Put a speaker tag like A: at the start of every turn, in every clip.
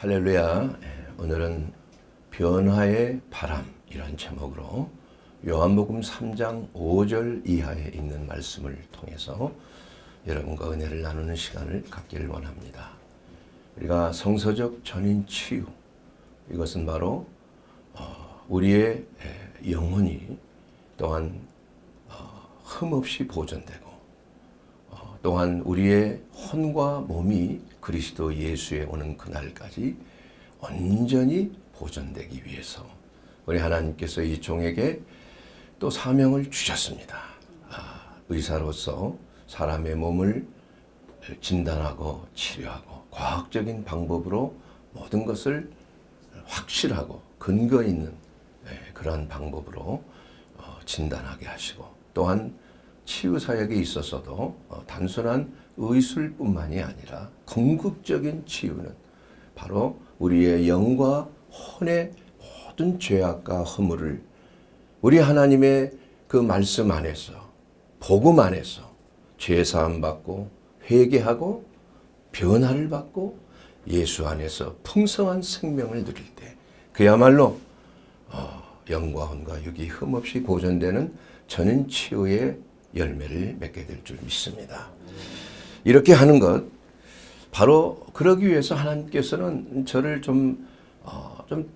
A: 할렐루야. 오늘은 변화의 바람 이런 제목으로 요한복음 3장 5절 이하에 있는 말씀을 통해서 여러분과 은혜를 나누는 시간을 갖기를 원합니다. 우리가 성서적 전인 치유, 이것은 바로 우리의 영혼이 또한 흠없이 보존되고 또한 우리의 혼과 몸이 그리스도 예수에 오는 그날까지 온전히 보존되기 위해서 우리 하나님께서 이 종에게 또 사명을 주셨습니다. 의사로서 사람의 몸을 진단하고 치료하고 과학적인 방법으로 모든 것을 확실하고 근거 있는 그런 방법으로 진단하게 하시고, 또한 치유 사역에 있어서도 단순한 의술뿐만이 아니라 궁극적인 치유는 바로 우리의 영과 혼의 모든 죄악과 허물을 우리 하나님의 그 말씀 안에서, 복음 안에서 죄사함 받고 회개하고 변화를 받고 예수 안에서 풍성한 생명을 누릴 때 그야말로 영과 혼과 육이 흠없이 보존되는 전인 치유의 열매를 맺게 될 줄 믿습니다. 이렇게 하는 것, 바로 그러기 위해서 하나님께서는 저를 좀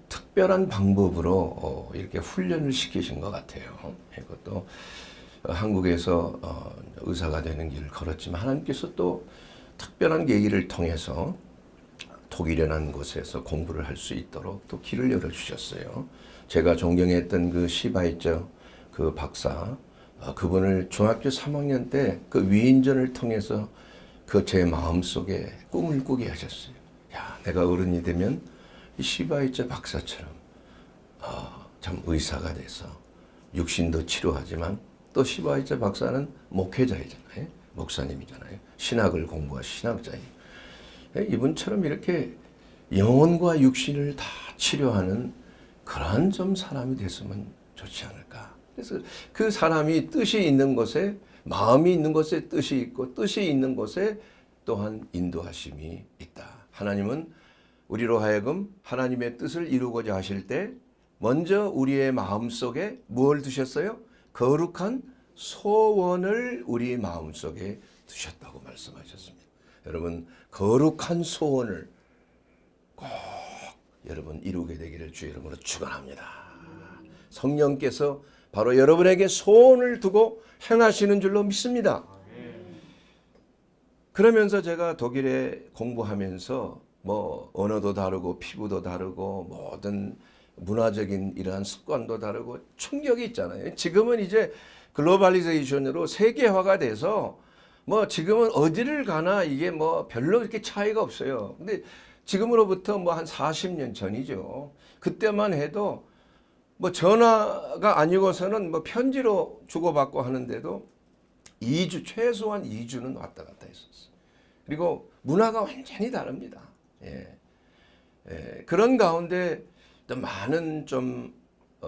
A: 특별한 방법으로 이렇게 훈련을 시키신 것 같아요. 이것도 한국에서 의사가 되는 길을 걸었지만 하나님께서 또 특별한 계기를 통해서 독일이라는 곳에서 공부를 할 수 있도록 또 길을 열어주셨어요. 제가 존경했던 그 시바이처 그 박사, 그분을 중학교 3학년 때 그 위인전을 통해서 그 제 마음속에 꿈을 꾸게 하셨어요. 야, 내가 어른이 되면 이 시바이처 박사처럼 참 의사가 돼서 육신도 치료하지만 또 시바이처 박사는 목회자이잖아요. 목사님이잖아요. 신학을 공부하신 신학자예요. 이분처럼 이렇게 영혼과 육신을 다 치료하는 그런 좀 사람이 됐으면 좋지 않을까. 그래서 그 사람이 뜻이 있는 곳에, 마음이 있는 곳에 뜻이 있고, 뜻이 있는 곳에 또한 인도하심이 있다. 하나님은 우리로 하여금 하나님의 뜻을 이루고자 하실 때 먼저 우리의 마음속에 무엇을 두셨어요? 거룩한 소원을 우리 마음속에 두셨다고 말씀하셨습니다. 여러분, 거룩한 소원을 꼭 여러분 이루게 되기를 주 이름으로 축원합니다. 성령께서 바로 여러분에게 소원을 두고 행하시는 줄로 믿습니다. 그러면서 제가 독일에 공부하면서 뭐 언어도 다르고 피부도 다르고 모든 문화적인 이러한 습관도 다르고 충격이 있잖아요. 지금은 이제 글로벌리제이션으로 세계화가 돼서 뭐 지금은 어디를 가나 이게 뭐 별로 이렇게 차이가 없어요. 근데 지금으로부터 뭐 한 40년 전이죠. 그때만 해도 뭐 전화가 아니고서는 뭐 편지로 주고받고 하는데도 2주, 최소한 2주는 왔다 갔다 했었어요. 그리고 문화가 완전히 다릅니다. 그런 가운데 또 많은 좀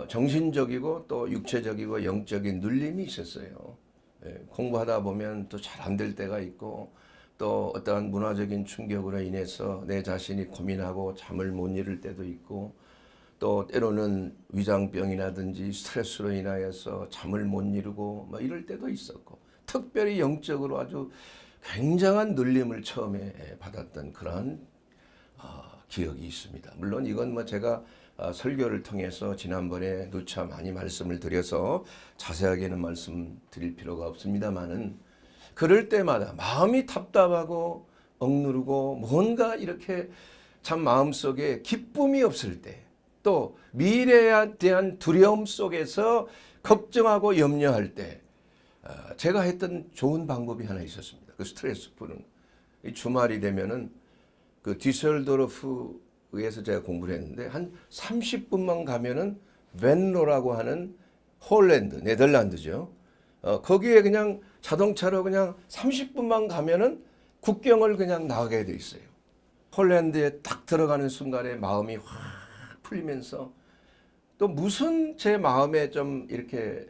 A: 정신적이고 또 육체적이고 영적인 눌림이 있었어요. 공부하다 보면 또 잘 안 될 때가 있고, 또 어떠한 문화적인 충격으로 인해서 내 자신이 고민하고 잠을 못 이룰 때도 있고, 또 때로는 위장병이라든지 스트레스로 인하여서 잠을 못 이루고 뭐 이럴 때도 있었고, 특별히 영적으로 아주 굉장한 눌림을 처음에 받았던 그런 기억이 있습니다. 물론 이건 뭐 제가 설교를 통해서 지난번에 누차 많이 말씀을 드려서 자세하게는 말씀드릴 필요가 없습니다만은, 그럴 때마다 마음이 답답하고 억누르고 뭔가 이렇게 참 마음속에 기쁨이 없을 때, 또 미래에 대한 두려움 속에서 걱정하고 염려할 때 제가 했던 좋은 방법이 하나 있었습니다. 그 스트레스 푸는. 주말이 되면은 그 디셀도르프에서 제가 공부를 했는데 한 30분만 가면은 벤로라고 하는 홀랜드, 네덜란드죠. 거기에 그냥 자동차로 그냥 30분만 가면은 국경을 그냥 나가게 돼 있어요. 홀랜드에 딱 들어가는 순간에 마음이 확 풀리면서, 또 무슨 제 마음에 좀 이렇게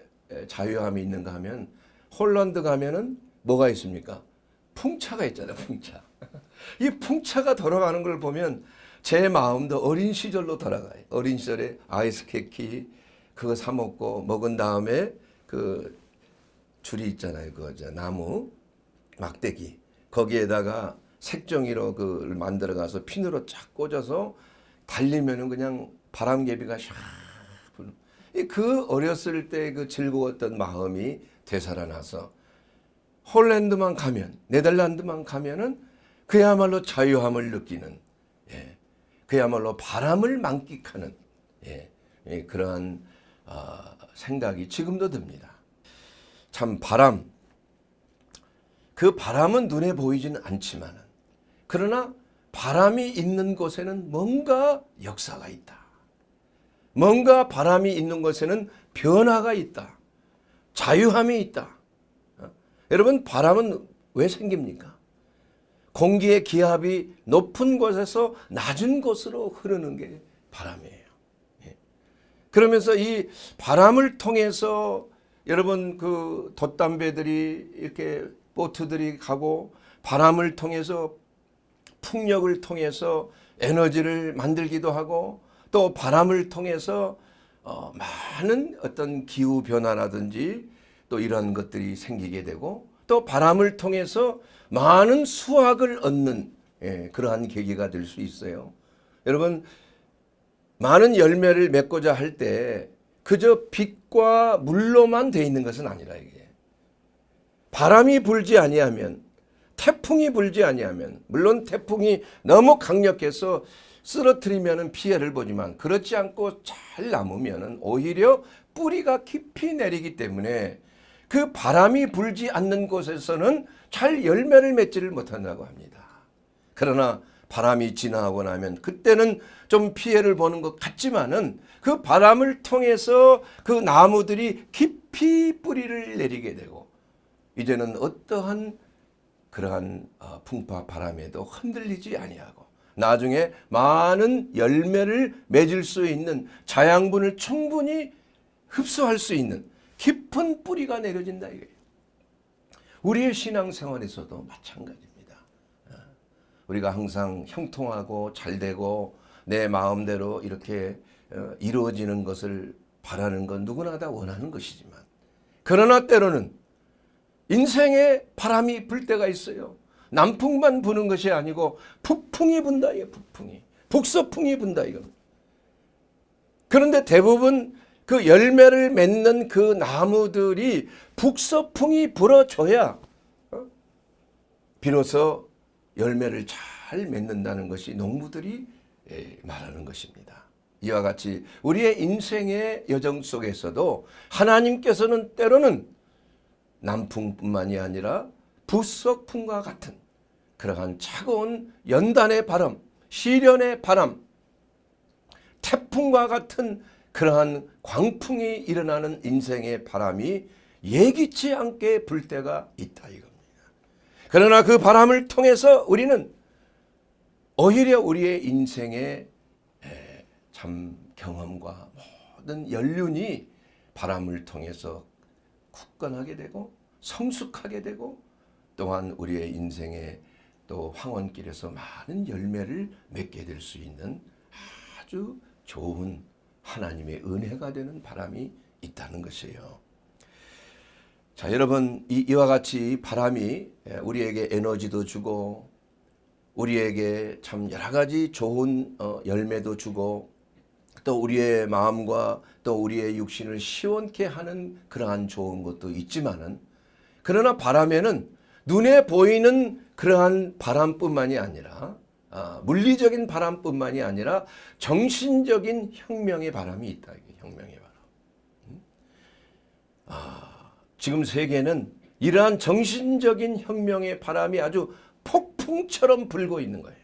A: 자유함이 있는가 하면, 홀란드 가면은 뭐가 있습니까? 풍차가 있잖아요. 풍차. 이 풍차가 돌아가는 걸 보면 제 마음도 어린 시절로 돌아가요. 어린 시절에 아이스케키 그거 사 먹은 다음에 그 줄이 있잖아요. 그 나무 막대기 거기에다가 색종이로 그걸 만들어 가서 핀으로 쫙 꽂아서 달리면은 그냥 바람개비가 샥 부는. 그 어렸을 때 그 즐거웠던 마음이 되살아나서 홀랜드만 가면, 네덜란드만 가면은 그야말로 자유함을 느끼는, 예, 그야말로 바람을 만끽하는, 예, 그러한 생각이 지금도 듭니다. 참 그 바람은 눈에 보이지는 않지만은, 그러나 바람이 있는 곳에는 뭔가 역사가 있다. 뭔가 바람이 있는 곳에는 변화가 있다. 자유함이 있다. 여러분, 바람은 왜 생깁니까? 공기의 기압이 높은 곳에서 낮은 곳으로 흐르는 게 바람이에요. 그러면서 이 바람을 통해서 여러분 그 돛담배들이 이렇게 보트들이 가고 바람을 통해서 풍력을 통해서 에너지를 만들기도 하고 또 바람을 통해서 많은 어떤 기후 변화라든지 또 이런 것들이 생기게 되고 또 바람을 통해서 많은 수확을 얻는 그러한 계기가 될 수 있어요. 여러분 많은 열매를 맺고자 할 때 그저 빛과 물로만 돼 있는 것은 아니라 이게 바람이 불지 아니하면 태풍이 불지 아니하면 물론 태풍이 너무 강력해서 쓰러뜨리면 피해를 보지만 그렇지 않고 잘 남으면 오히려 뿌리가 깊이 내리기 때문에 그 바람이 불지 않는 곳에서는 잘 열매를 맺지를 못한다고 합니다. 그러나 바람이 지나고 나면 그때는 좀 피해를 보는 것 같지만은 그 바람을 통해서 그 나무들이 깊이 뿌리를 내리게 되고 이제는 어떠한 그러한 풍파 바람에도 흔들리지 아니하고 나중에 많은 열매를 맺을 수 있는 자양분을 충분히 흡수할 수 있는 깊은 뿌리가 내려진다 이거예요. 우리의 신앙생활에서도 마찬가지입니다. 우리가 항상 형통하고 잘되고 내 마음대로 이렇게 이루어지는 것을 바라는 건 누구나 다 원하는 것이지만 그러나 때로는 인생에 바람이 불 때가 있어요. 남풍만 부는 것이 아니고 북풍이 분다 이게 북풍이 북서풍이 분다 이겁니다. 그런데 대부분 그 열매를 맺는 그 나무들이 북서풍이 불어줘야 비로소 열매를 잘 맺는다는 것이 농부들이 말하는 것입니다. 이와 같이 우리의 인생의 여정 속에서도 하나님께서는 때로는 남풍뿐만이 아니라 북서풍과 같은 그러한 차가운 연단의 바람, 시련의 바람, 태풍과 같은 그러한 광풍이 일어나는 인생의 바람이 예기치 않게 불 때가 있다 이겁니다. 그러나 그 바람을 통해서 우리는 오히려 우리의 인생의 참 경험과 모든 연륜이 바람을 통해서 굳건하게 되고 성숙하게 되고 또한 우리의 인생의 또 황혼길에서 많은 열매를 맺게 될 수 있는 아주 좋은 하나님의 은혜가 되는 바람이 있다는 것이에요. 자, 여러분 이와 같이 바람이 우리에게 에너지도 주고 우리에게 참 여러 가지 좋은 열매도 주고 또 우리의 마음과 또 우리의 육신을 시원케 하는 그러한 좋은 것도 있지만은 그러나 바람에는 눈에 보이는 그러한 바람뿐만이 아니라 물리적인 바람뿐만이 아니라 정신적인 혁명의 바람이 있다. 이게 혁명의 바람. 지금 세계는 이러한 정신적인 혁명의 바람이 아주 폭풍처럼 불고 있는 거예요.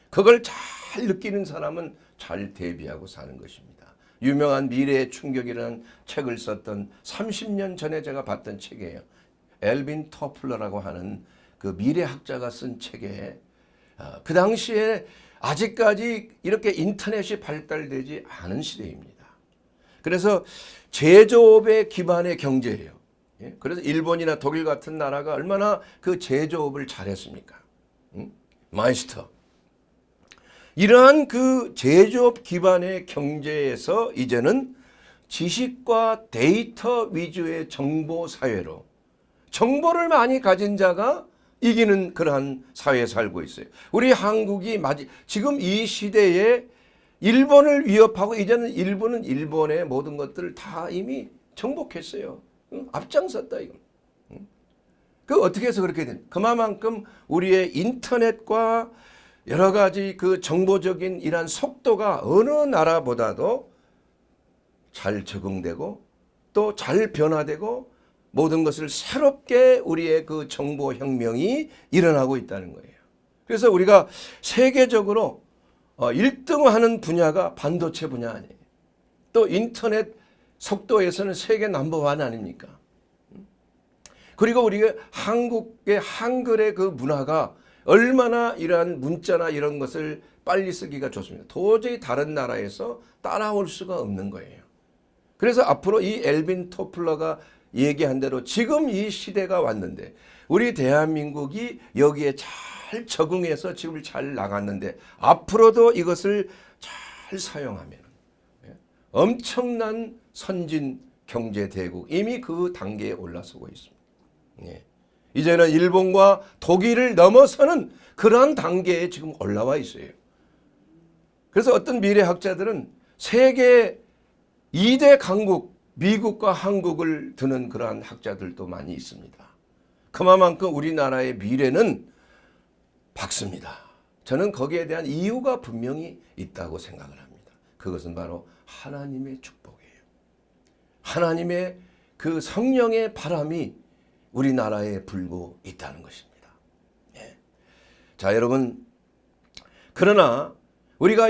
A: 그걸 잘 느끼는 사람은 잘 대비하고 사는 것입니다. 유명한 미래의 충격이라는 책을 썼던 30년 전에 제가 봤던 책이에요. 엘빈 토플러라고 하는 그 미래학자가 쓴 책에 그 당시에 아직까지 이렇게 인터넷이 발달되지 않은 시대입니다. 그래서 제조업의 기반의 경제예요. 그래서 일본이나 독일 같은 나라가 얼마나 그 제조업을 잘했습니까? 마이스터. 이러한 그 제조업 기반의 경제에서 이제는 지식과 데이터 위주의 정보 사회로 정보를 많이 가진 자가 이기는 그러한 사회에 살고 있어요. 우리 한국이 지금 이 시대에 일본을 위협하고 이제는 일본은 일본의 모든 것들을 다 이미 정복했어요. 앞장섰다 이거. 그 어떻게 해서 그렇게 된? 그만큼 우리의 인터넷과 여러 가지 그 정보적인 이러한 속도가 어느 나라보다도 잘 적응되고 또 잘 변화되고 모든 것을 새롭게 우리의 그 정보혁명이 일어나고 있다는 거예요. 그래서 우리가 세계적으로 1등하는 분야가 반도체 분야 아니에요. 또 인터넷 속도에서는 세계 넘버원 아닙니까? 그리고 우리가 한국의 한글의 그 문화가 얼마나 이러한 문자나 이런 것을 빨리 쓰기가 좋습니다. 도저히 다른 나라에서 따라올 수가 없는 거예요. 그래서 앞으로 이 엘빈 토플러가 얘기한 대로 지금 이 시대가 왔는데 우리 대한민국이 여기에 잘 적응해서 지금 잘 나갔는데 앞으로도 이것을 잘 사용하면 엄청난 선진 경제 대국 이미 그 단계에 올라서고 있습니다. 이제는 일본과 독일을 넘어서는 그러한 단계에 지금 올라와 있어요. 그래서 어떤 미래학자들은 세계 2대 강국 미국과 한국을 드는 그러한 학자들도 많이 있습니다. 그만큼 우리나라의 미래는 밝습니다. 저는 거기에 대한 이유가 분명히 있다고 생각을 합니다. 그것은 바로 하나님의 축복이에요. 하나님의 그 성령의 바람이 우리나라에 불고 있다는 것입니다. 자, 여러분, 그러나 우리가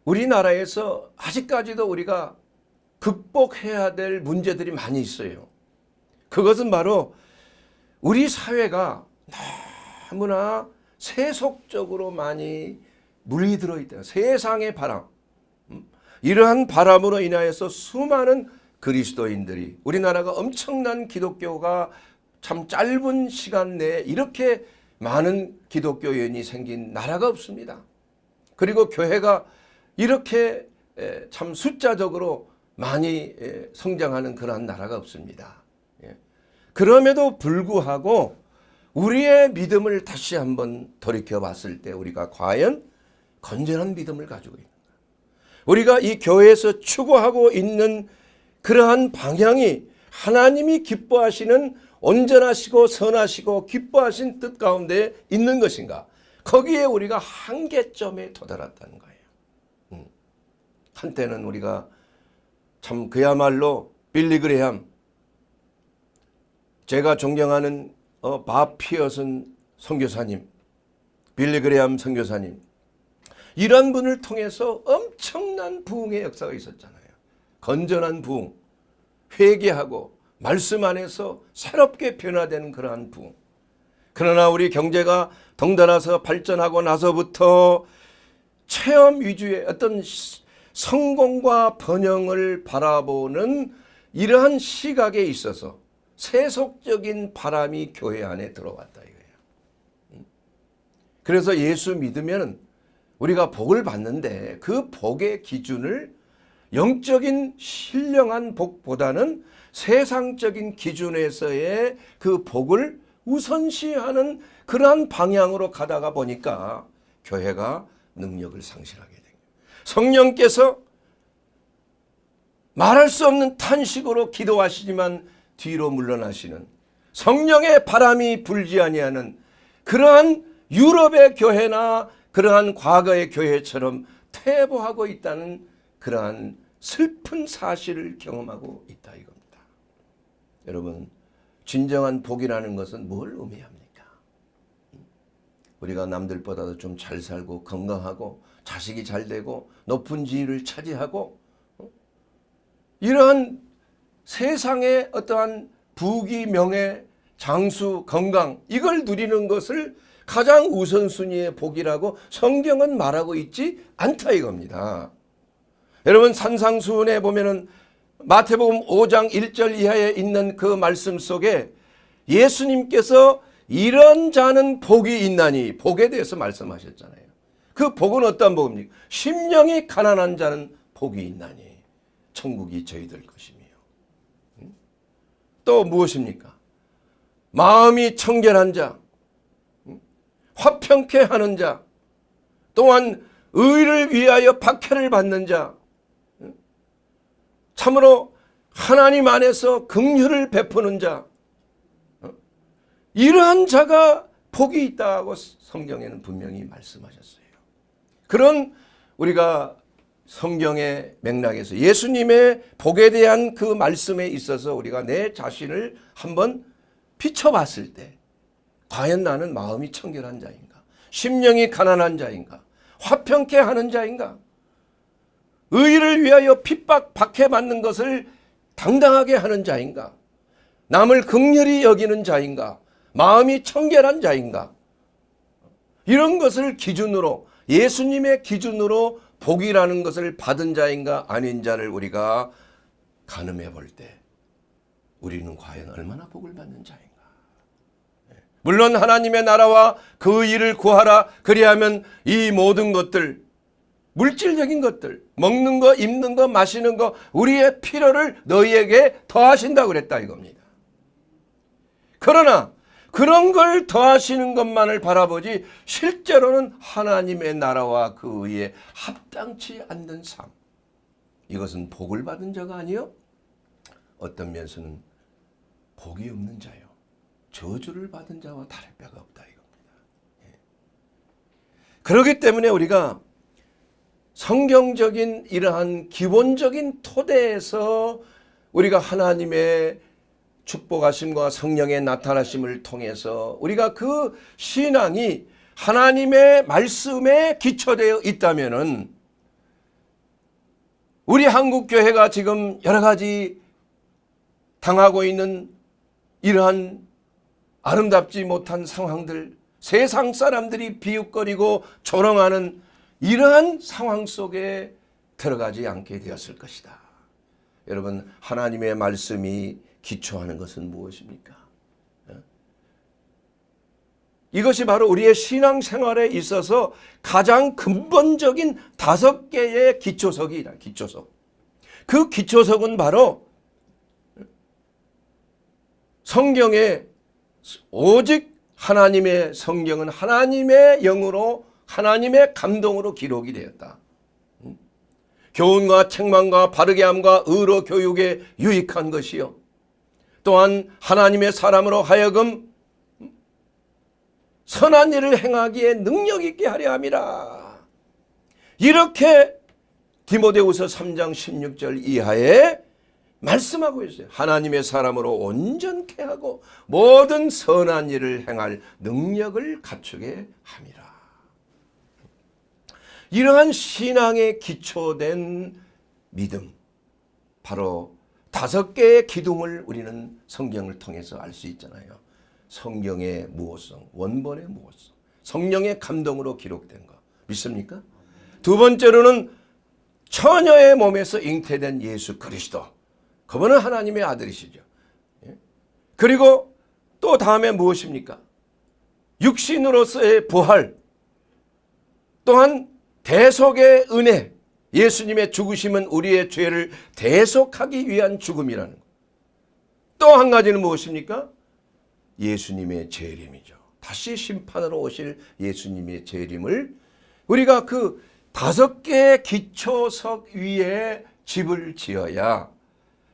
A: 우리나라에서 아직까지도 우리가 극복해야 될 문제들이 많이 있어요. 그것은 바로 우리 사회가 너무나 세속적으로 많이 물들어 있다. 세상의 바람. 이러한 바람으로 인하여서 수많은 그리스도인들이 우리나라가 엄청난 기독교가 참 짧은 시간 내에 이렇게 많은 기독교인이 생긴 나라가 없습니다. 그리고 교회가 이렇게 참 숫자적으로 많이 성장하는 그러한 나라가 없습니다. 그럼에도 불구하고 우리의 믿음을 다시 한번 돌이켜 봤을 때 우리가 과연 건전한 믿음을 가지고 있는가? 우리가 이 교회에서 추구하고 있는 그러한 방향이 하나님이 기뻐하시는 온전하시고 선하시고 기뻐하신 뜻 가운데 있는 것인가? 거기에 우리가 한계점에 도달했다는 거예요. 한때는 우리가 참 그야말로 빌리 그레함, 제가 존경하는 밥 피어슨 선교사님, 빌리 그레함 선교사님, 이런 분을 통해서 엄청난 부흥의 역사가 있었잖아요. 건전한 부흥, 회개하고 말씀 안에서 새롭게 변화되는 그러한 부흥. 그러나 우리 경제가 덩달아서 발전하고 나서부터 체험 위주의 어떤 성공과 번영을 바라보는 이러한 시각에 있어서 세속적인 바람이 교회 안에 들어왔다 이거예요. 그래서 예수 믿으면 우리가 복을 받는데 그 복의 기준을 영적인 신령한 복보다는 세상적인 기준에서의 그 복을 우선시하는 그러한 방향으로 가다가 보니까 교회가 능력을 상실하게 됩니다. 성령께서 말할 수 없는 탄식으로 기도하시지만 뒤로 물러나시는 성령의 바람이 불지 아니하는 그러한 유럽의 교회나 그러한 과거의 교회처럼 퇴보하고 있다는 그러한 슬픈 사실을 경험하고 있다 이겁니다. 여러분, 진정한 복이라는 것은 뭘 의미합니까? 우리가 남들보다도 좀 잘 살고 건강하고 자식이 잘 되고 높은 지위를 차지하고 이러한 세상의 어떠한 부귀, 명예, 장수, 건강 이걸 누리는 것을 가장 우선순위의 복이라고 성경은 말하고 있지 않다 이겁니다. 여러분, 산상수훈에 보면은 마태복음 5장 1절 이하에 있는 그 말씀 속에 예수님께서 이런 자는 복이 있나니 복에 대해서 말씀하셨잖아요. 그 복은 어떠한 복입니까? 심령이 가난한 자는 복이 있나니 천국이 저희들 것이며. 또 무엇입니까? 마음이 청결한 자, 화평케 하는 자, 또한 의를 위하여 박해를 받는 자, 참으로 하나님 안에서 긍휼을 베푸는 자, 이러한 자가 복이 있다고 성경에는 분명히 말씀하셨어요. 그런 우리가 성경의 맥락에서 예수님의 복에 대한 그 말씀에 있어서 우리가 내 자신을 한번 비춰봤을 때 과연 나는 마음이 청결한 자인가? 심령이 가난한 자인가? 화평케 하는 자인가? 의를 위하여 핍박 박해받는 것을 당당하게 하는 자인가? 남을 긍휼히 여기는 자인가? 마음이 청결한 자인가? 이런 것을 기준으로, 예수님의 기준으로 복이라는 것을 받은 자인가 아닌 자를 우리가 가늠해 볼 때 우리는 과연 얼마나 복을 받는 자인가? 물론 하나님의 나라와 그 일을 구하라. 그리하면 이 모든 것들, 물질적인 것들, 먹는 거, 입는 거, 마시는 거, 우리의 필요를 너희에게 더하신다고 그랬다 이겁니다. 그러나 그런 걸 더하시는 것만을 바라보지 실제로는 하나님의 나라와 그 의에 합당치 않는 삶, 이것은 복을 받은 자가 아니요, 어떤 면에서는 복이 없는 자요, 저주를 받은 자와 다를 바가 없다 이겁니다. 그렇기 때문에 우리가 성경적인 이러한 기본적인 토대에서 우리가 하나님의 축복하심과 성령의 나타나심을 통해서 우리가 그 신앙이 하나님의 말씀에 기초되어 있다면은 우리 한국교회가 지금 여러 가지 당하고 있는 이러한 아름답지 못한 상황들, 세상 사람들이 비웃거리고 조롱하는 이러한 상황 속에 들어가지 않게 되었을 것이다. 여러분, 하나님의 말씀이 기초하는 것은 무엇입니까? 이것이 바로 우리의 신앙생활에 있어서 가장 근본적인 5개의 기초석이다. 기초석. 그 기초석은 바로 성경에 오직 하나님의 성경은 하나님의 영으로 하나님의 감동으로 기록이 되었다. 교훈과 책망과 바르게 함과 의로 교육에 유익한 것이요, 또한 하나님의 사람으로 하여금 선한 일을 행하기에 능력 있게 하려 함이라. 이렇게 디모데후서 3장 16절 이하에 말씀하고 있어요. 하나님의 사람으로 온전케 하고 모든 선한 일을 행할 능력을 갖추게 함이라. 이러한 신앙에 기초된 믿음, 바로 5개의 기둥을 우리는 성경을 통해서 알 수 있잖아요. 성경의 무호성, 원본의 무호성, 성령의 감동으로 기록된 거 믿습니까? 두 번째로는 처녀의 몸에서 잉태된 예수 그리스도, 그분은 하나님의 아들이시죠. 그리고 또 다음에 무엇입니까? 육신으로서의 부활, 또한 대속의 은혜, 예수님의 죽으심은 우리의 죄를 대속하기 위한 죽음이라는 것. 또 한 가지는 무엇입니까? 예수님의 재림이죠. 다시 심판으로 오실 예수님의 재림을 우리가 그 5개의 기초석 위에 집을 지어야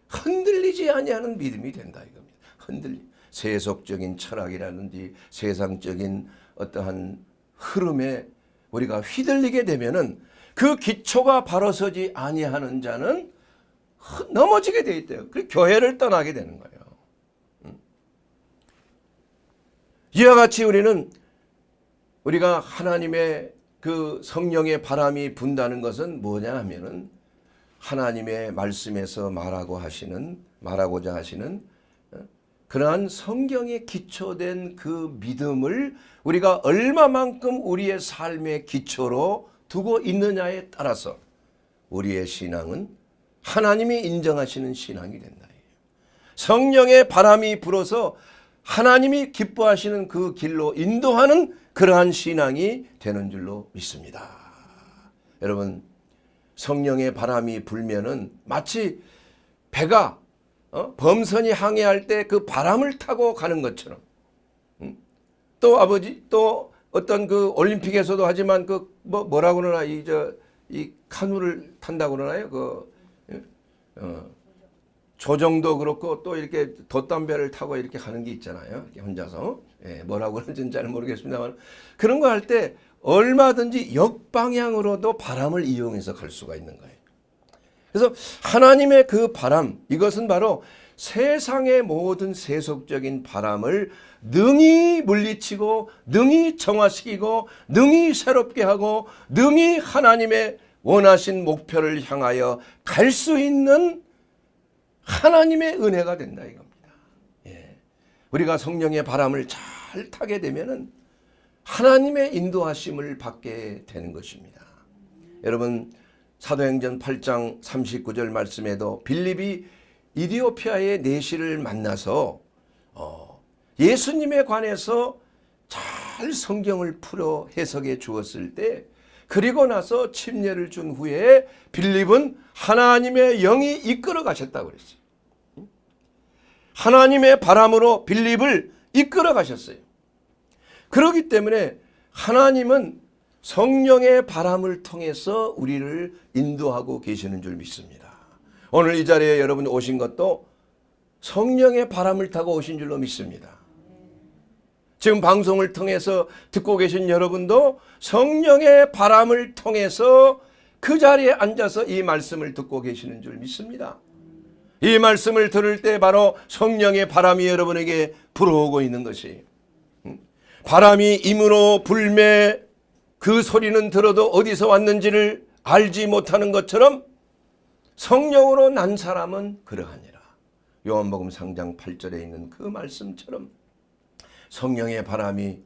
A: 흔들리지 아니하는 믿음이 된다 이겁니다. 세속적인 철학이라든지 세상적인 어떠한 흐름에 우리가 휘둘리게 되면은 그 기초가 바로 서지 아니하는 자는 넘어지게 돼 있대요. 그리고 교회를 떠나게 되는 거예요. 이와 같이 우리가 하나님의 그 성령의 바람이 분다는 것은 뭐냐 하면은 하나님의 말씀에서 말하고자 하시는 그러한 성경에 기초된 그 믿음을 우리가 얼마만큼 우리의 삶의 기초로 두고 있느냐에 따라서 우리의 신앙은 하나님이 인정하시는 신앙이 된다. 성령의 바람이 불어서 하나님이 기뻐하시는 그 길로 인도하는 그러한 신앙이 되는 줄로 믿습니다. 여러분, 성령의 바람이 불면은 마치 배가 범선이 항해할 때 그 바람을 타고 가는 것처럼, 또 아버지, 또 어떤 그 올림픽에서도 하지만 그 뭐라고 그러나 이 카누를 탄다고 그러나요? 조정도 그렇고 또 이렇게 돛담배를 타고 이렇게 가는 게 있잖아요. 이렇게 혼자서. 뭐라고 그러는지는 잘 모르겠습니다만, 그런 거 할 때 얼마든지 역방향으로도 바람을 이용해서 갈 수가 있는 거예요. 그래서 하나님의 그 바람, 이것은 바로 세상의 모든 세속적인 바람을 능히 물리치고 능히 정화시키고 능히 새롭게 하고 능히 하나님의 원하신 목표를 향하여 갈 수 있는 하나님의 은혜가 된다 이겁니다. 우리가 성령의 바람을 잘 타게 되면은 하나님의 인도하심을 받게 되는 것입니다. 여러분, 사도행전 8장 39절 말씀에도 빌립이 이디오피아의 내시를 만나서 예수님에 관해서 잘 성경을 풀어 해석해 주었을 때, 그리고 나서 침례를 준 후에 빌립은 하나님의 영이 이끌어 가셨다고 그랬어요. 하나님의 바람으로 빌립을 이끌어 가셨어요. 그렇기 때문에 하나님은 성령의 바람을 통해서 우리를 인도하고 계시는 줄 믿습니다. 오늘 이 자리에 여러분 오신 것도 성령의 바람을 타고 오신 줄로 믿습니다. 지금 방송을 통해서 듣고 계신 여러분도 성령의 바람을 통해서 그 자리에 앉아서 이 말씀을 듣고 계시는 줄 믿습니다. 이 말씀을 들을 때 바로 성령의 바람이 여러분에게 불어오고 있는 것이, 바람이 임으로 불매 그 소리는 들어도 어디서 왔는지를 알지 못하는 것처럼 성령으로 난 사람은 그러하니라. 요한복음 3장 8절에 있는 그 말씀처럼 성령의 바람이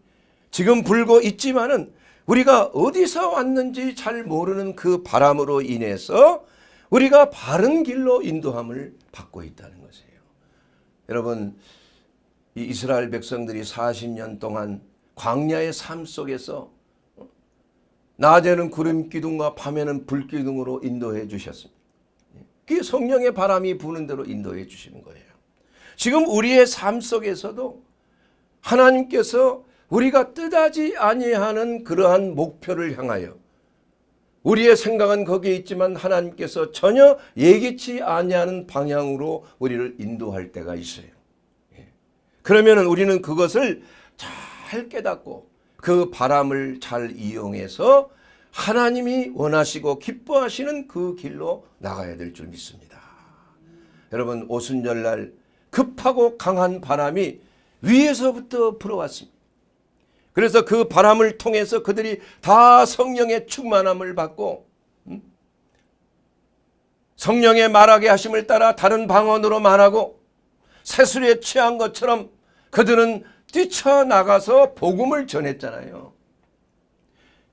A: 지금 불고 있지만은 우리가 어디서 왔는지 잘 모르는 그 바람으로 인해서 우리가 바른 길로 인도함을 받고 있다는 것이에요. 여러분, 이 이스라엘 백성들이 40년 동안 광야의 삶 속에서 낮에는 구름 기둥과 밤에는 불 기둥으로 인도해 주셨습니다. 그게 성령의 바람이 부는 대로 인도해 주시는 거예요. 지금 우리의 삶 속에서도 하나님께서 우리가 뜻하지 아니하는 그러한 목표를 향하여, 우리의 생각은 거기에 있지만 하나님께서 전혀 예기치 아니하는 방향으로 우리를 인도할 때가 있어요. 그러면 우리는 그것을 잘 깨닫고 그 바람을 잘 이용해서 하나님이 원하시고 기뻐하시는 그 길로 나가야 될 줄 믿습니다. 여러분, 오순절날 급하고 강한 바람이 위에서부터 불어왔습니다. 그래서 그 바람을 통해서 그들이 다 성령의 충만함을 받고 성령의 말하게 하심을 따라 다른 방언으로 말하고 새술에 취한 것처럼 그들은 뛰쳐나가서 복음을 전했잖아요.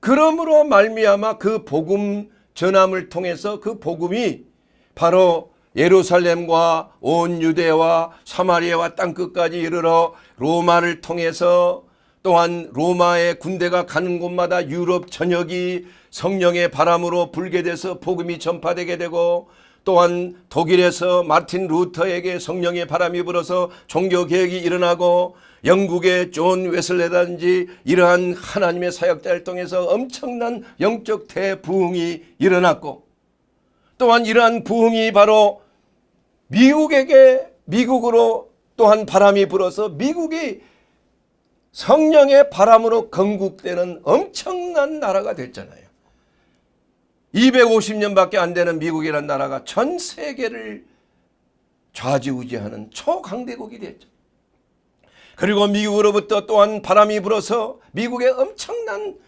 A: 그러므로 말미암아 그 복음 전함을 통해서 그 복음이 바로 예루살렘과 온 유대와 사마리아와 땅끝까지 이르러 로마를 통해서, 또한 로마의 군대가 가는 곳마다 유럽 전역이 성령의 바람으로 불게 돼서 복음이 전파되게 되고, 또한 독일에서 마틴 루터에게 성령의 바람이 불어서 종교개혁이 일어나고, 영국의 존 웨슬레라든지 이러한 하나님의 사역자를 통해서 엄청난 영적 대부흥이 일어났고, 또한 이러한 부흥이 바로 미국으로 또한 바람이 불어서 미국이 성령의 바람으로 건국되는 엄청난 나라가 됐잖아요. 250년밖에 안 되는 미국이라는 나라가 전 세계를 좌지우지하는 초강대국이 됐죠. 그리고 미국으로부터 또한 바람이 불어서 미국의 엄청난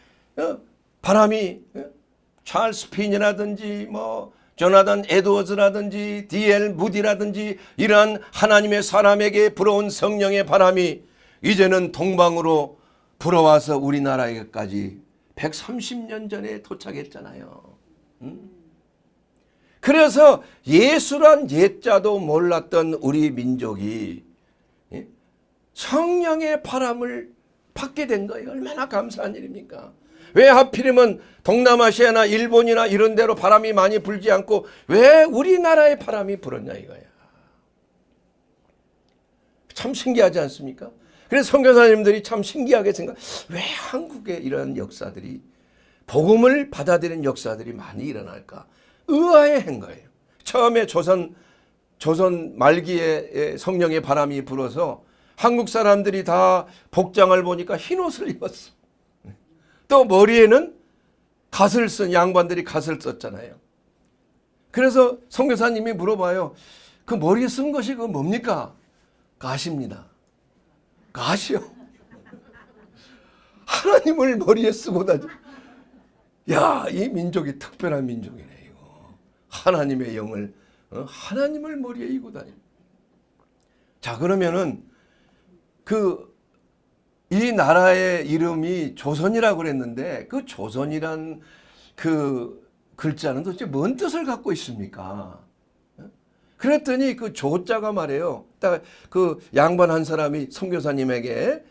A: 바람이 찰스 핀이라든지 조나단 에드워즈라든지 D.L. 무디라든지 이러한 하나님의 사람에게 불어온 성령의 바람이 이제는 동방으로 불어와서 우리나라에까지 130년 전에 도착했잖아요. 그래서 예수란 옛자도 몰랐던 우리 민족이 성령의 바람을 받게 된 거예요. 얼마나 감사한 일입니까? 왜 하필이면 동남아시아나 일본이나 이런 데로 바람이 많이 불지 않고 왜 우리나라에 바람이 불었냐 이거야. 참 신기하지 않습니까? 그래서 선교사님들이 참 신기하게 생각, 왜 한국에 이런 역사들이, 복음을 받아들이는 역사들이 많이 일어날까? 의아해한 거예요. 처음에 조선 말기에 성령의 바람이 불어서 한국 사람들이 다 복장을 보니까 흰 옷을 입었어. 또 머리에는 갓을 쓴 양반들이 갓을 썼잖아요. 그래서 선교사님이 물어봐요. 그 머리에 쓴 것이 그 뭡니까? 가시입니다. 가시요. 하나님을 머리에 쓰고 다니. 야, 이 민족이 특별한 민족이네 이거. 하나님의 영을, 하나님을 머리에 이고 다니. 자, 그러면은 이 나라의 이름이 조선이라고 그랬는데 그 조선이란 그 글자는 도대체 뭔 뜻을 갖고 있습니까? 그랬더니 그 조자가 말이에요. 딱 그 양반 한 사람이 선교사님에게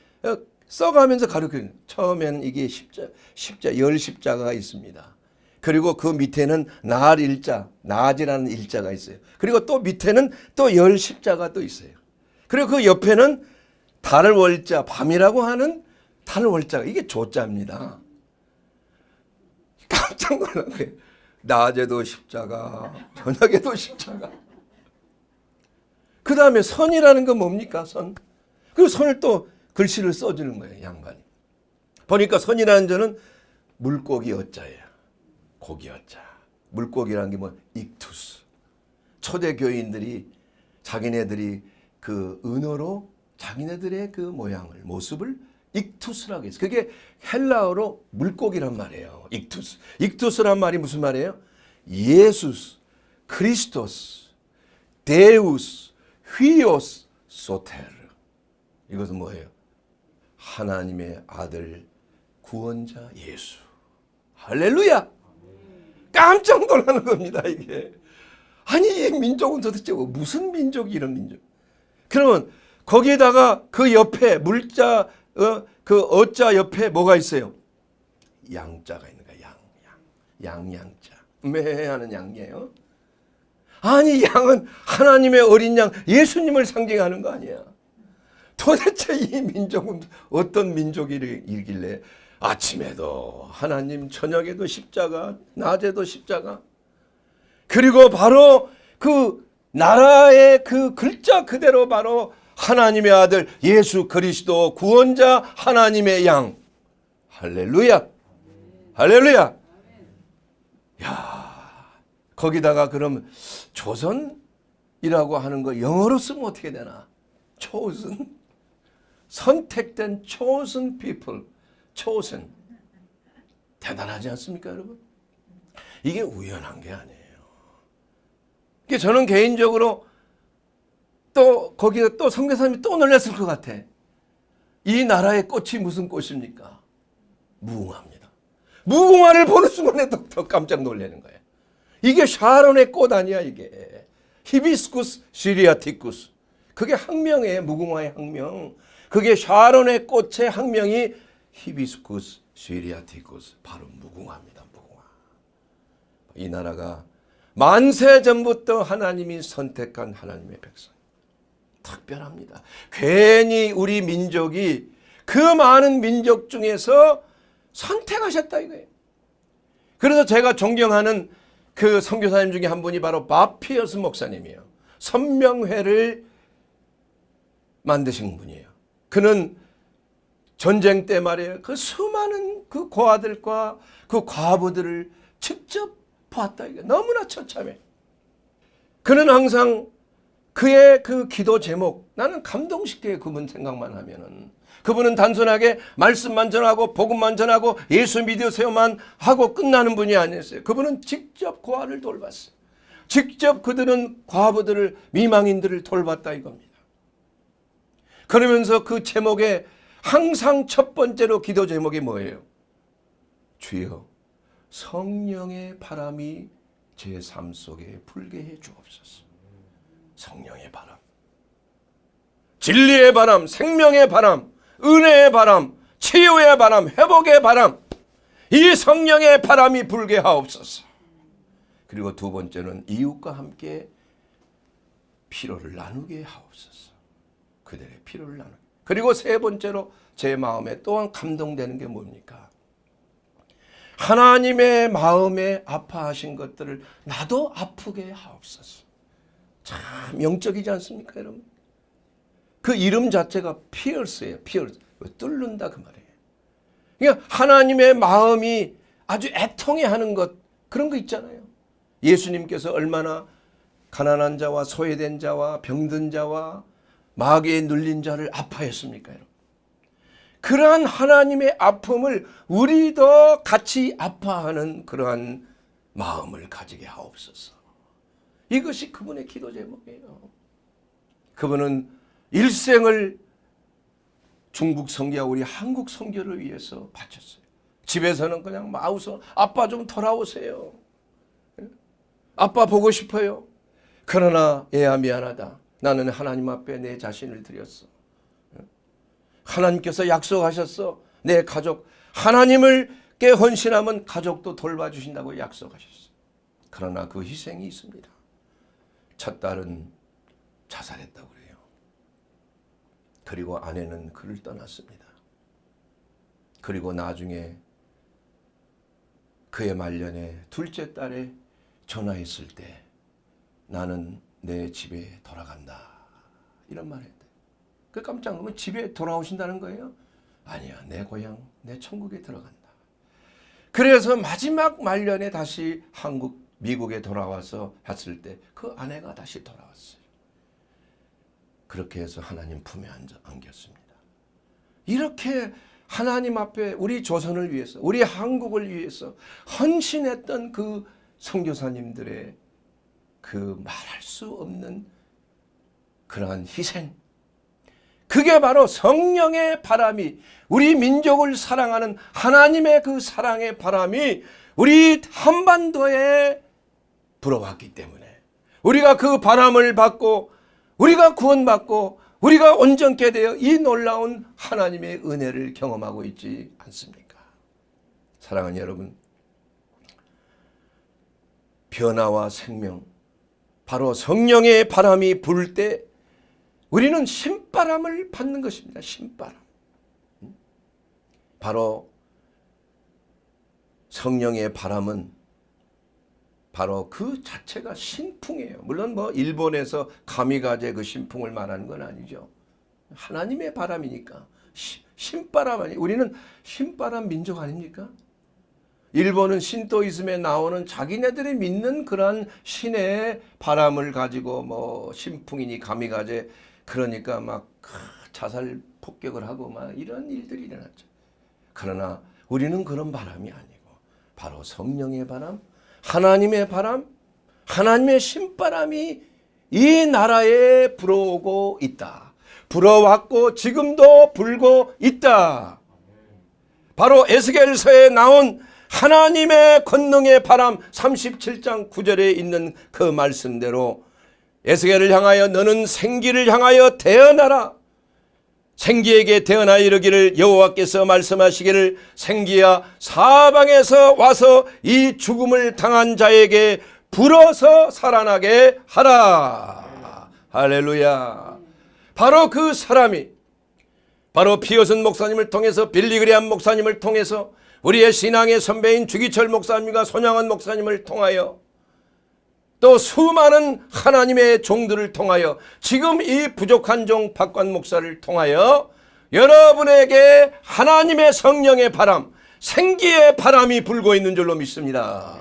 A: 써가면서 가르쳐요. 처음에는 이게 열 십자가가 있습니다. 그리고 그 밑에는 날 일자, 낮이라는 일자가 있어요. 그리고 또 밑에는 또 열 십자가 또 있어요. 그리고 그 옆에는 달 월자, 밤이라고 하는 달 월자가, 이게 조자입니다. 깜짝 놀란 거예요. 낮에도 십자가, 저녁에도 십자가. 그 다음에 선이라는 건 뭡니까? 선. 그 선을 또 글씨를 써주는 거예요, 양반이. 보니까 선이라는 자는 물고기 어자예요. 고기 어자. 물고기라는 게 뭐 익투스. 초대 교인들이 자기네들이 그 은어로 자기네들의 그 모양을, 모습을 익투스라고 했어요. 그게 헬라어로 물고기란 말이에요. 익투스. 익투스란 말이 무슨 말이에요? 예수스, 크리스토스, 데우스, 휘오스, 소테르. 이것은 뭐예요? 하나님의 아들, 구원자 예수. 할렐루야! 깜짝 놀라는 겁니다, 이게. 아니, 이 민족은 도대체 무슨 민족이 이런 민족? 그러면 거기에다가 그 옆에 물자, 그 어자 옆에 뭐가 있어요? 양자가 있는 거야. 양자. 매하는 양이에요. 아니, 양은 하나님의 어린 양 예수님을 상징하는 거 아니야. 도대체 이 민족은 어떤 민족이길래 아침에도 하나님, 저녁에도 십자가, 낮에도 십자가. 그리고 바로 그 나라의 그 글자 그대로 바로 하나님의 아들 예수 그리스도 구원자 하나님의 양. 할렐루야. 할렐루야. 야, 거기다가 그럼 조선이라고 하는 거 영어로 쓰면 어떻게 되나? chosen. 선택된 chosen people. chosen. 대단하지 않습니까, 여러분? 이게 우연한 게 아니에요. 저는 개인적으로 또 거기에 또 선교사님이 또 놀랐을 것 같아. 이 나라의 꽃이 무슨 꽃입니까? 무궁화입니다. 무궁화를 보는 순간에 더 깜짝 놀라는 거예요. 이게 샤론의 꽃 아니야, 이게. 히비스쿠스 시리아티쿠스. 그게 학명이에요. 무궁화의 학명. 그게 샤론의 꽃의 학명이 히비스쿠스 시리아티쿠스. 바로 무궁화입니다. 무궁화. 이 나라가 만세 전부터 하나님이 선택한 하나님의 백성. 특별합니다. 괜히 우리 민족이 그 많은 민족 중에서 선택하셨다 이거예요. 그래서 제가 존경하는 그 선교사님 중에 한 분이 바로 마피어스 목사님이에요. 선명회를 만드신 분이에요. 그는 전쟁 때 말이에요. 그 수많은 그 고아들과 그 과부들을 직접 봤다 이게 너무나 처참해. 그는 항상 그의 그 기도 제목, 나는 감동식게 그분 생각만 하면은, 그분은 단순하게 말씀만 전하고 복음만 전하고 예수 믿으세요만 하고 끝나는 분이 아니었어요. 그분은 직접 고아를 돌봤어요. 직접 그들은 과부들을, 미망인들을 돌봤다 이겁니다. 그러면서 그 제목에 항상 첫 번째로 기도 제목이 뭐예요? 주여 성령의 바람이 제 삶 속에 불게 해 주옵소서. 성령의 바람. 진리의 바람, 생명의 바람, 은혜의 바람, 치유의 바람, 회복의 바람, 이 성령의 바람이 불게 하옵소서. 그리고 두 번째는 이웃과 함께 피로를 나누게 하옵소서. 그들의 피로를 나누게. 그리고 세 번째로 제 마음에 또한 감동되는 게 뭡니까? 하나님의 마음에 아파하신 것들을 나도 아프게 하옵소서. 참 영적이지 않습니까, 여러분? 그 이름 자체가 피어스예요. 피어스. 뚫는다 그 말이에요. 그러니까 하나님의 마음이 아주 애통해하는 것, 그런 거 있잖아요. 예수님께서 얼마나 가난한 자와 소외된 자와 병든 자와 마귀에 눌린 자를 아파했습니까, 여러분? 그러한 하나님의 아픔을 우리도 같이 아파하는 그러한 마음을 가지게 하옵소서. 이것이 그분의 기도 제목이에요. 그분은 일생을 중국 선교와 우리 한국 선교를 위해서 바쳤어요. 집에서는 그냥 마우서 아빠 좀 돌아오세요. 아빠 보고 싶어요. 그러나 얘야 미안하다. 나는 하나님 앞에 내 자신을 드렸어. 하나님께서 약속하셨어. 내 가족 하나님을께 헌신하면 가족도 돌봐주신다고 약속하셨어. 그러나 그 희생이 있습니다. 첫 딸은 자살했다고 그래요. 그리고 아내는 그를 떠났습니다. 그리고 나중에 그의 말년에 둘째 딸에 전화했을 때 나는 내 집에 돌아간다. 이런 말을 했대. 그 깜짝 놀라면 집에 돌아오신다는 거예요? 아니야. 내 고향, 내 천국에 들어간다. 그래서 마지막 말년에 다시 미국에 돌아와서 했을 때 그 아내가 다시 돌아왔어요. 그렇게 해서 하나님 품에 안겼습니다. 이렇게 하나님 앞에 우리 조선을 위해서, 우리 한국을 위해서 헌신했던 그 선교사님들의 그 말할 수 없는 그러한 희생, 그게 바로 성령의 바람이, 우리 민족을 사랑하는 하나님의 그 사랑의 바람이 우리 한반도에 불어왔기 때문에 우리가 그 바람을 받고 우리가 구원받고 우리가 온전케 되어 이 놀라운 하나님의 은혜를 경험하고 있지 않습니까? 사랑하는 여러분, 변화와 생명, 바로 성령의 바람이 불 때 우리는 신바람을 받는 것입니다. 신바람. 바로 성령의 바람은 바로 그 자체가 신풍이에요. 물론 일본에서 가미가제 그 신풍을 말하는 건 아니죠. 하나님의 바람이니까 신바람 아니. 우리는 신바람 민족 아닙니까? 일본은 신토이즘에 나오는 자기네들이 믿는 그런 신의 바람을 가지고 신풍이니 가미가제, 그러니까 막 자살 폭격을 하고 막 이런 일들이 일어났죠. 그러나 우리는 그런 바람이 아니고 바로 성령의 바람, 하나님의 바람, 하나님의 신바람이 이 나라에 불어오고 있다. 불어왔고 지금도 불고 있다. 바로 에스겔서에 나온 하나님의 권능의 바람 37장 9절에 있는 그 말씀대로 에스겔을 향하여 너는 생기를 향하여 대언하라. 생기에게 대언하여 이르기를 여호와께서 말씀하시기를 생기야 사방에서 와서 이 죽음을 당한 자에게 불어서 살아나게 하라. 할렐루야. 바로 그 사람이 바로 피어슨 목사님을 통해서 빌리그레암 목사님을 통해서 우리의 신앙의 선배인 주기철 목사님과 손양원 목사님을 통하여 또 수많은 하나님의 종들을 통하여 지금 이 부족한 종 박관 목사를 통하여 여러분에게 하나님의 성령의 바람, 생기의 바람이 불고 있는 줄로 믿습니다.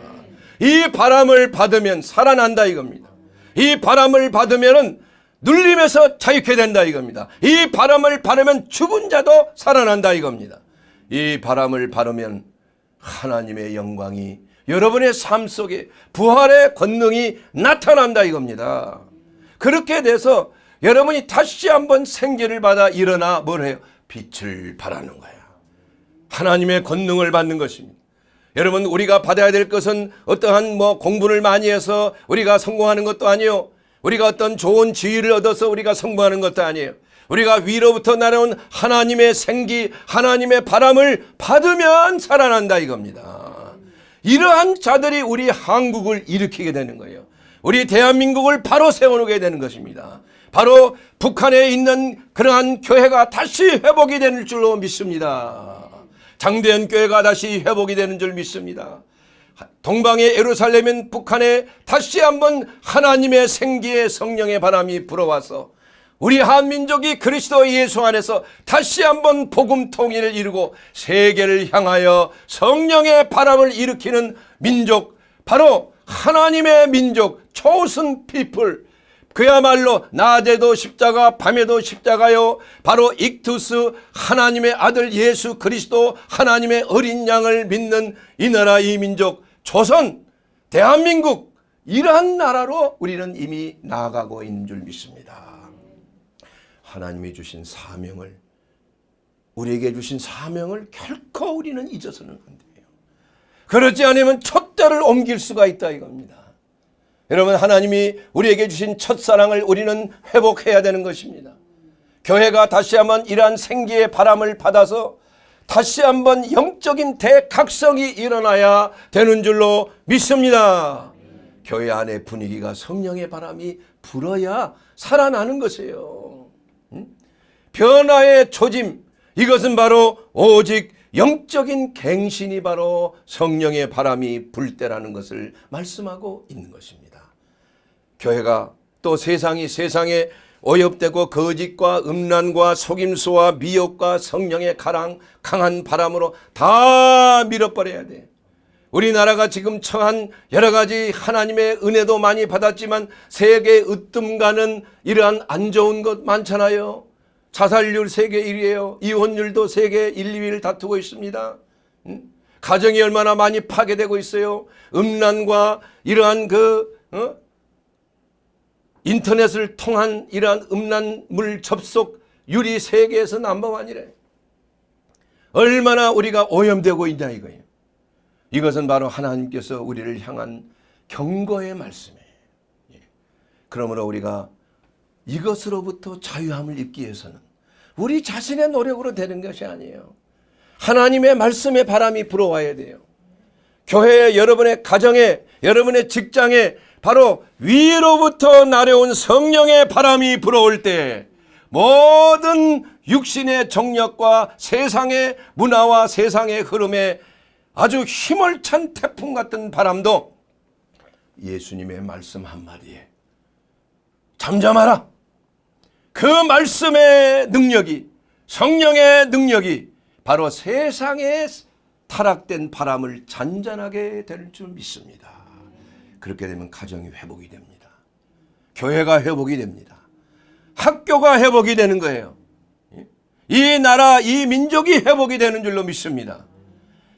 A: 이 바람을 받으면 살아난다 이겁니다. 이 바람을 받으면 눌림에서 자유케 된다 이겁니다. 이 바람을 받으면 죽은 자도 살아난다 이겁니다. 이 바람을 받으면 하나님의 영광이 여러분의 삶 속에 부활의 권능이 나타난다 이겁니다. 그렇게 돼서 여러분이 다시 한번 생기를 받아 일어나 뭘 해요? 빛을 발하는 거야. 하나님의 권능을 받는 것입니다. 여러분, 우리가 받아야 될 것은 어떠한 공부를 많이 해서 우리가 성공하는 것도 아니요, 우리가 어떤 좋은 지위를 얻어서 우리가 성공하는 것도 아니에요. 우리가 위로부터 날아온 하나님의 생기, 하나님의 바람을 받으면 살아난다 이겁니다. 이러한 자들이 우리 한국을 일으키게 되는 거예요. 우리 대한민국을 바로 세워놓게 되는 것입니다. 바로 북한에 있는 그러한 교회가 다시 회복이 되는 줄로 믿습니다. 장대현 교회가 다시 회복이 되는 줄 믿습니다. 동방의 예루살렘은 북한에 다시 한번 하나님의 생기의 성령의 바람이 불어와서 우리 한민족이 그리스도 예수 안에서 다시 한번 복음 통일을 이루고 세계를 향하여 성령의 바람을 일으키는 민족, 바로 하나님의 민족, chosen people, 그야말로 낮에도 십자가 밤에도 십자가요, 바로 익투스, 하나님의 아들 예수 그리스도, 하나님의 어린 양을 믿는 이 나라 이 민족, 조선, 대한민국, 이러한 나라로 우리는 이미 나아가고 있는 줄 믿습니다. 하나님이 주신 사명을, 우리에게 주신 사명을 결코 우리는 잊어서는 안 돼요. 그렇지 않으면 촛대를 옮길 수가 있다 이겁니다. 여러분, 하나님이 우리에게 주신 첫사랑을 우리는 회복해야 되는 것입니다. 교회가 다시 한번 이러한 생기의 바람을 받아서 다시 한번 영적인 대각성이 일어나야 되는 줄로 믿습니다. 교회 안의 분위기가 성령의 바람이 불어야 살아나는 것이에요. 변화의 초짐, 이것은 바로 오직 영적인 갱신이 바로 성령의 바람이 불 때라는 것을 말씀하고 있는 것입니다. 교회가 또 세상에 오염되고 거짓과 음란과 속임수와 미혹과 성령의 강한 바람으로 다 밀어버려야 돼. 우리나라가 지금 처한 여러 가지 하나님의 은혜도 많이 받았지만 세계 으뜸가는 이러한 안 좋은 것 많잖아요. 자살률 세계 1위예요. 이혼율도 세계 1, 2위를 다투고 있습니다. 가정이 얼마나 많이 파괴되고 있어요. 음란과 이러한 인터넷을 통한 이러한 음란물 접속률이 세계에서 넘버원이래. 얼마나 우리가 오염되고 있냐 이거예요. 이것은 바로 하나님께서 우리를 향한 경고의 말씀이에요. 그러므로 우리가 이것으로부터 자유함을 입기 위해서는 우리 자신의 노력으로 되는 것이 아니에요. 하나님의 말씀의 바람이 불어와야 돼요. 교회에, 여러분의 가정에, 여러분의 직장에 바로 위로부터 날아온 성령의 바람이 불어올 때 모든 육신의 정력과 세상의 문화와 세상의 흐름에 아주 힘을 찬 태풍 같은 바람도 예수님의 말씀 한마디에 잠잠하라. 그 말씀의 능력이, 성령의 능력이 바로 세상에 타락된 바람을 잔잔하게 될 줄 믿습니다. 그렇게 되면 가정이 회복이 됩니다. 교회가 회복이 됩니다. 학교가 회복이 되는 거예요. 이 나라, 이 민족이 회복이 되는 줄로 믿습니다.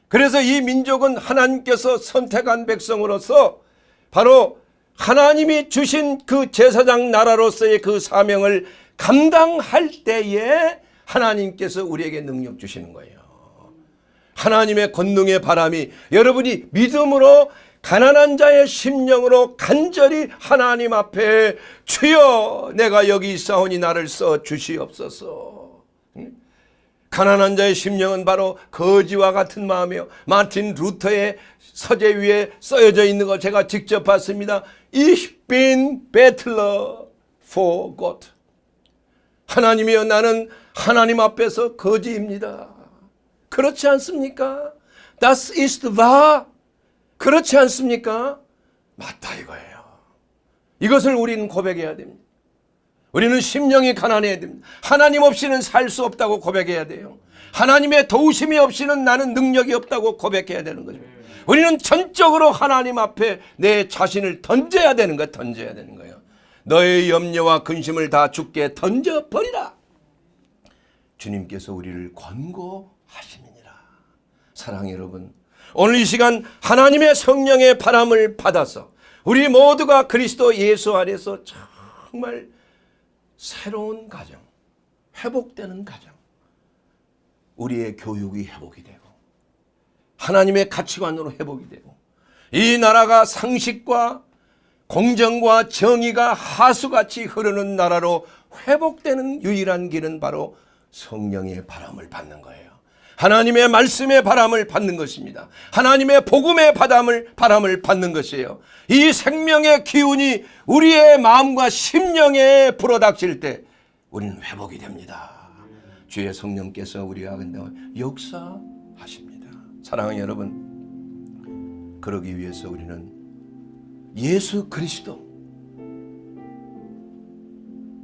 A: 그래서 이 민족은 하나님께서 선택한 백성으로서 바로 하나님이 주신 그 제사장 나라로서의 그 사명을 감당할 때에 하나님께서 우리에게 능력 주시는 거예요. 하나님의 권능의 바람이 여러분이 믿음으로 가난한 자의 심령으로 간절히 하나님 앞에 주여 내가 여기 있사오니 나를 써 주시옵소서. 가난한 자의 심령은 바로 거지와 같은 마음이에요. 마틴 루터의 서재 위에 써여져 있는 거 제가 직접 봤습니다. Ich bin Bettler for God. 하나님이여 나는 하나님 앞에서 거지입니다. 그렇지 않습니까? Das ist wahr. 그렇지 않습니까? 맞다 이거예요. 이것을 우리는 고백해야 됩니다. 우리는 심령이 가난해야 됩니다. 하나님 없이는 살 수 없다고 고백해야 돼요. 하나님의 도우심이 없이는 나는 능력이 없다고 고백해야 되는 거죠. 우리는 전적으로 하나님 앞에 내 자신을 던져야 되는 거예요. 던져야 되는 거예요. 너의 염려와 근심을 다 주께 던져버리라. 주님께서 우리를 권고하심이니라. 사랑하는 여러분, 오늘 이 시간 하나님의 성령의 바람을 받아서 우리 모두가 그리스도 예수 안에서 정말 새로운 가정, 회복되는 가정, 우리의 교육이 회복이 되고 하나님의 가치관으로 회복이 되고 이 나라가 상식과 공정과 정의가 하수같이 흐르는 나라로 회복되는 유일한 길은 바로 성령의 바람을 받는 거예요. 하나님의 말씀의 바람을 받는 것입니다. 하나님의 복음의 바람을 받는 것이에요. 이 생명의 기운이 우리의 마음과 심령에 불어닥칠 때 우리는 회복이 됩니다. 주의 성령께서 우리와 역사하십니다. 사랑하는 여러분, 그러기 위해서 우리는 예수 그리스도,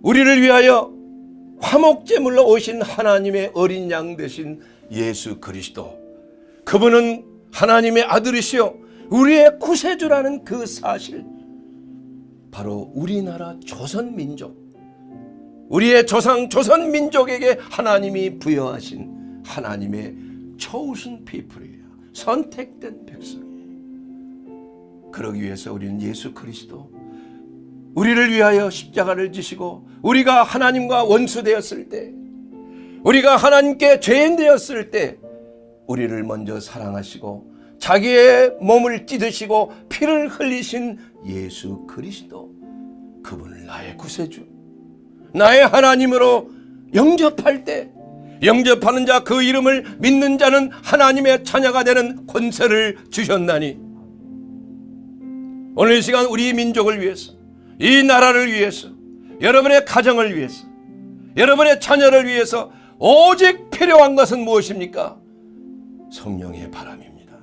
A: 우리를 위하여 화목제물로 오신 하나님의 어린 양 되신 예수 그리스도, 그분은 하나님의 아들이시요 우리의 구세주라는 그 사실, 바로 우리나라 조선민족, 우리의 조상 조선민족에게 하나님이 부여하신 하나님의 chosen people이에요. 선택된 백성이에요. 그러기 위해서 우리는 예수 그리스도, 우리를 위하여 십자가를 지시고 우리가 하나님과 원수되었을 때, 우리가 하나님께 죄인 되었을 때 우리를 먼저 사랑하시고 자기의 몸을 찢으시고 피를 흘리신 예수 그리스도, 그분을 나의 구세주, 나의 하나님으로 영접할 때, 영접하는 자 그 이름을 믿는 자는 하나님의 자녀가 되는 권세를 주셨나니, 오늘 이 시간 우리 민족을 위해서, 이 나라를 위해서, 여러분의 가정을 위해서, 여러분의 자녀를 위해서 오직 필요한 것은 무엇입니까? 성령의 바람입니다.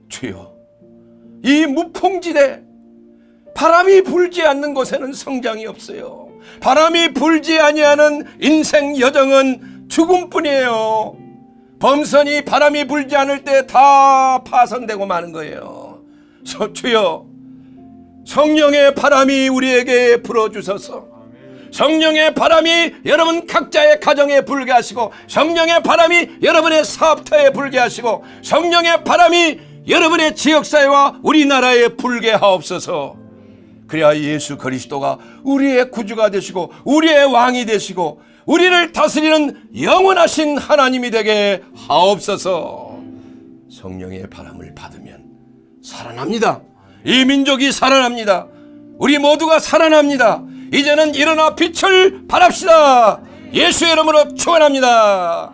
A: 주여, 이 무풍지대, 바람이 불지 않는 곳에는 성장이 없어요. 바람이 불지 아니하는 인생 여정은 죽음뿐이에요. 범선이 바람이 불지 않을 때 다 파손되고 마는 거예요. 주여, 성령의 바람이 우리에게 불어주소서. 성령의 바람이 여러분 각자의 가정에 불게 하시고, 성령의 바람이 여러분의 사업터에 불게 하시고, 성령의 바람이 여러분의 지역사회와 우리나라에 불게 하옵소서. 그래야 예수 그리스도가 우리의 구주가 되시고 우리의 왕이 되시고 우리를 다스리는 영원하신 하나님이 되게 하옵소서. 성령의 바람을 받으면 살아납니다. 이 민족이 살아납니다. 우리 모두가 살아납니다. 이제는 일어나 빛을 발합시다. 예수의 이름으로 축원합니다.